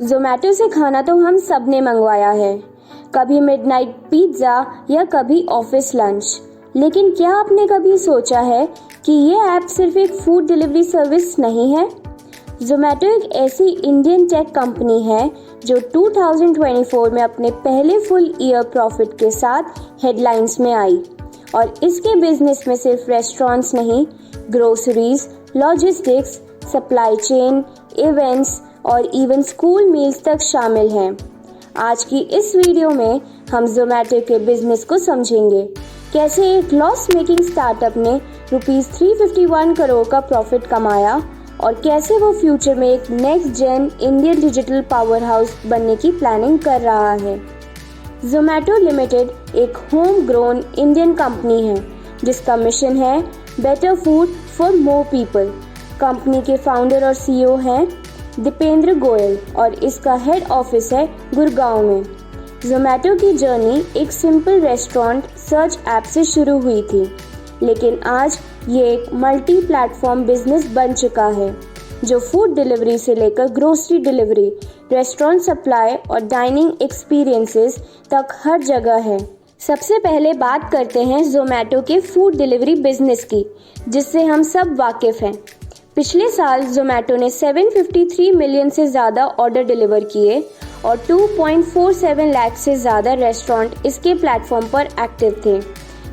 जोमेटो से खाना तो हम सब ने मंगवाया है, कभी मिडनाइट पिज्ज़ा या कभी ऑफिस लंच। लेकिन क्या आपने कभी सोचा है कि ये ऐप सिर्फ एक फूड डिलीवरी सर्विस नहीं है? जोमेटो एक ऐसी इंडियन टेक कंपनी है जो 2024 में अपने पहले फुल ईयर प्रॉफिट के साथ हेडलाइंस में आई। और इसके बिजनेस में सिर्फ रेस्टोरेंट्स नहीं, groceries, logistics, supply chain, events और इवन स्कूल मील्स तक शामिल हैं। आज की इस वीडियो में हम जोमेटो के बिजनेस को समझेंगे, कैसे एक लॉस मेकिंग स्टार्टअप ने ₹351 करोड़ का प्रॉफिट कमाया और कैसे वो फ्यूचर में एक next gen Indian digital power house बनने की प्लानिंग कर रहा है। जोमेटो लिमिटेड एक होम ग्रोन इंडियन कंपनी है जिसका मिशन है better food for more people. Company के फाउंडर और सीईओ हैं दीपेंद्र गोयल और इसका हेड ऑफिस है गुड़गांव में। जोमेटो की जर्नी एक सिंपल रेस्टोरेंट सर्च ऐप से शुरू हुई थी, लेकिन आज ये एक मल्टी प्लेटफॉर्म बिजनेस बन चुका है जो फूड डिलीवरी से लेकर ग्रोसरी डिलीवरी, रेस्टोरेंट सप्लाई और डाइनिंग एक्सपीरियंसेस तक हर जगह है। सबसे पहले बात करते हैं जोमेटो के फूड डिलीवरी बिजनेस की, जिससे हम सब वाकिफ हैं। पिछले साल जोमेटो ने 753 मिलियन से ज़्यादा ऑर्डर डिलीवर किए और 2.47 लाख से ज़्यादा रेस्टोरेंट इसके प्लेटफॉर्म पर एक्टिव थे।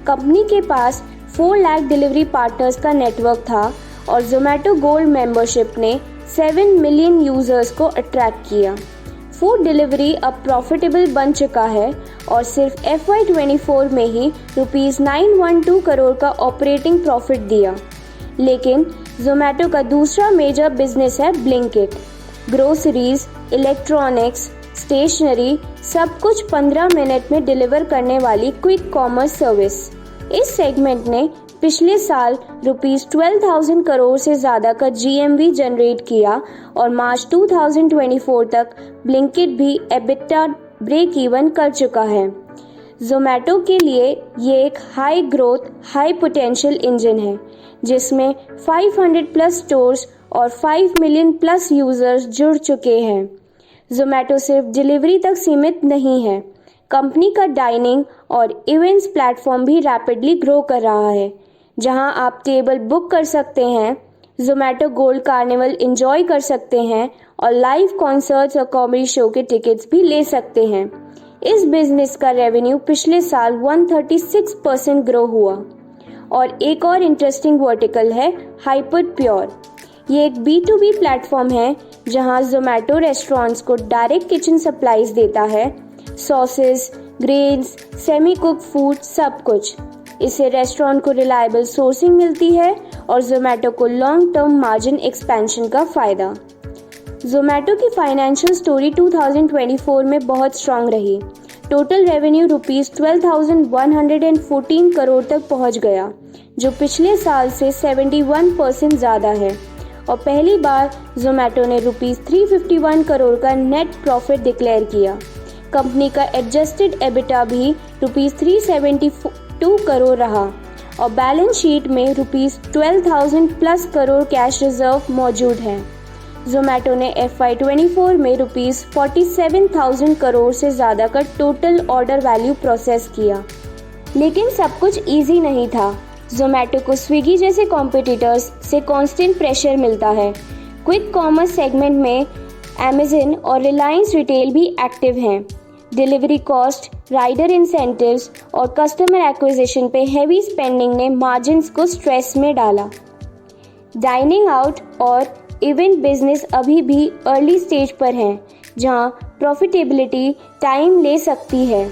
कंपनी के पास 4 लाख डिलीवरी पार्टनर्स का नेटवर्क था और जोमेटो गोल्ड मेंबरशिप ने 7 मिलियन यूजर्स को अट्रैक्ट किया। फूड डिलीवरी अब प्रॉफिटेबल बन चुका है और सिर्फ FY24 में ही ₹912 करोड़ का ऑपरेटिंग प्रॉफिट दिया। लेकिन जोमेटो का दूसरा मेजर बिजनेस है ब्लिंकिट। ग्रोसरीज, इलेक्ट्रॉनिक्स, स्टेशनरी, सब कुछ 15 मिनट में डिलीवर करने वाली क्विक कॉमर्स सर्विस। इस सेगमेंट ने पिछले साल ₹12,000 करोड़ से ज़्यादा का GMV जनरेट किया और मार्च 2024 तक ब्लिंकिट भी EBITDA ब्रेक इवन कर चुका है। जोमेटो के लिए ये एक high growth, high potential engine है जिसमें 500 प्लस स्टोर्स और 5 मिलियन प्लस यूजर्स जुड़ चुके हैं। जोमेटो सिर्फ डिलीवरी तक सीमित नहीं है, कंपनी का डाइनिंग और इवेंट्स प्लेटफॉर्म भी रैपिडली ग्रो कर रहा है, जहां आप टेबल बुक कर सकते हैं, जोमेटो गोल्ड कार्निवल एंजॉय कर सकते हैं और लाइव कॉन्सर्ट्स और कॉमेडी शो के टिकट्स भी ले सकते हैं। इस बिजनेस का रेवेन्यू पिछले साल 136% ग्रो हुआ। और एक और इंटरेस्टिंग वर्टिकल है हाइपर प्योर। ये एक B2B प्लेटफॉर्म है जहां जोमेटो रेस्टोरेंट्स को डायरेक्ट किचन सप्लाईज देता है, sauces, grains, semi cook food, सब कुछ। इससे रेस्टोरेंट को रिलायबल सोर्सिंग मिलती है और जोमेटो को लॉन्ग टर्म मार्जिन एक्सपेंशन का फायदा। जोमेटो की फाइनेंशियल स्टोरी 2024 में बहुत स्ट्रांग रही। टोटल रेवेन्यू ₹12,114 करोड़ तक पहुंच गया, जो पिछले साल से 71% ज़्यादा है। और पहली बार जोमेटो ने ₹351 करोड़ का नेट प्रॉफिट डिक्लेयर किया। कंपनी का एडजस्टेड EBITDA भी ₹372 करोड़ रहा और बैलेंस शीट में ₹12,000 प्लस करोड़ कैश रिजर्व मौजूद है। जोमेटो ने FY24 में ₹47,000 करोड़ से ज़्यादा का टोटल ऑर्डर वैल्यू प्रोसेस किया। लेकिन सब कुछ इजी नहीं था। जोमेटो को स्विगी जैसे कॉम्पिटिटर्स से कांस्टेंट प्रेशर मिलता है। क्विक कॉमर्स सेगमेंट में अमेज़न और रिलायंस रिटेल भी एक्टिव हैं। डिलीवरी कॉस्ट, राइडर इंसेंटिव्स और कस्टमर एक्विजिशन पे हेवी स्पेंडिंग ने मार्जिन्स को स्ट्रेस में डाला। डाइनिंग आउट और इवेंट बिजनेस अभी भी अर्ली स्टेज पर हैं, जहां प्रॉफिटेबिलिटी टाइम ले सकती है,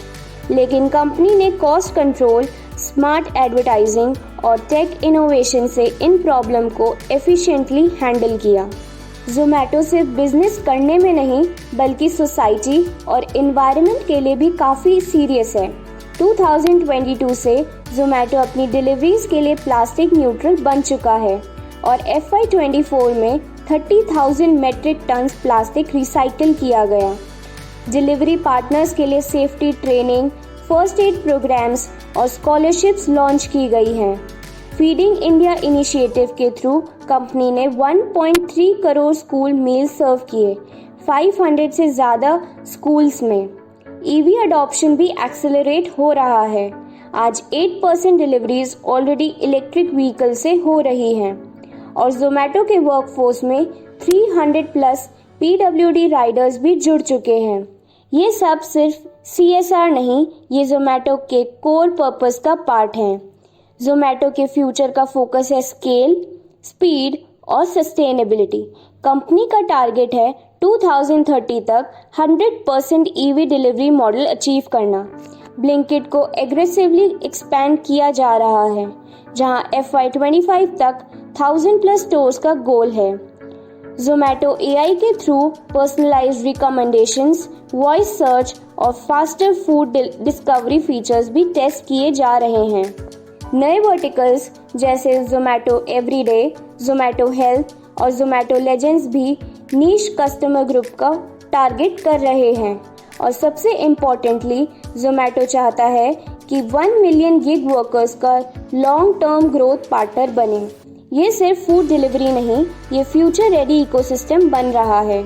लेकिन कंपनी ने कॉस्ट कंट्रोल, स्मार्ट एडवर्टाइजिंग और टेक इनोवेशन से इन प्रॉब्लम को एफिशिएंटली हैंडल किया। जोमेटो सिर्फ बिजनेस करने में नहीं बल्कि सोसाइटी और एनवायरनमेंट के लिए भी काफ़ी सीरियस है। 2022 से जोमेटो अपनी डिलीवरीज के लिए प्लास्टिक न्यूट्रल बन चुका है और FY24 में 30,000 मेट्रिक टन प्लास्टिक रिसाइकिल किया गया। डिलीवरी पार्टनर्स के लिए safety training, first aid programs और स्कॉलरशिप्स लॉन्च की गई हैं। फीडिंग इंडिया इनिशिएटिव के थ्रू कंपनी ने 1.3 करोड़ स्कूल मील सर्व किए। 500 से ज़्यादा स्कूल्स में। ईवी अडॉप्शन भी एक्सेलरेट हो रहा है। आज 8% डिलीवरीज ऑलरेडी इलेक्ट्रिक व्हीकल से हो रही हैं और जोमेटो के वर्कफोर्स में 300 प्लस PWD राइडर्स भी जुड़ चुके हैं। ये सब सिर्फ CSR नहीं, ये जोमेटो के कोर पर्पस का पार्ट है। जोमेटो के फ्यूचर का फोकस है स्केल, स्पीड और सस्टेनेबिलिटी। कंपनी का टारगेट है 2030 तक 100% EV डिलीवरी मॉडल अचीव करना। ब्लिंकिट को एग्रेसिवली एक्सपैंड किया जा रहा है, जहां FY25 तक 1000 प्लस स्टोर्स का गोल है। जोमेटो AI के through personalised recommendations, voice search और फास्टर फूड डिस्कवरी फीचर्स भी टेस्ट किए जा रहे हैं। नए वर्टिकल्स जैसे जोमेटो एवरीडे, जोमेटो हेल्थ और जोमेटो लेजेंड्स भी नीश कस्टमर ग्रुप का टारगेट कर रहे हैं। और सबसे इम्पोर्टेंटली, जोमेटो चाहता है कि 1 मिलियन गिग वर्कर्स का लॉन्ग टर्म ग्रोथ पार्टनर बने। ये सिर्फ फूड डिलीवरी नहीं, ये फ्यूचर रेडी इकोसिस्टम बन रहा है।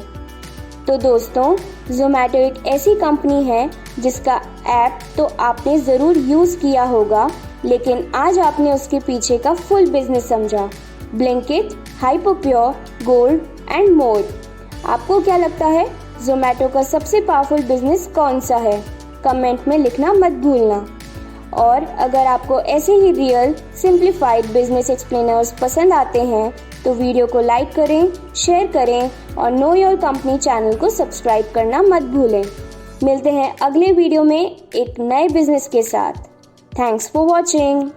तो दोस्तों, जोमेटो एक ऐसी कंपनी है जिसका ऐप तो आपने ज़रूर यूज़ किया होगा, लेकिन आज आपने उसके पीछे का फुल बिजनेस समझा। Blinkit, Hyperpure, gold and more. आपको क्या लगता है, जोमेटो का सबसे पावरफुल बिजनेस कौन सा है? कमेंट में लिखना मत भूलना। और अगर आपको ऐसे ही रियल सिंप्लीफाइड बिजनेस एक्सप्लेनर्स पसंद आते हैं तो वीडियो को लाइक करें, शेयर करें और नो योर कंपनी चैनल को सब्सक्राइब करना मत भूलें। मिलते हैं अगले वीडियो में एक नए बिजनेस के साथ। Thanks for watching.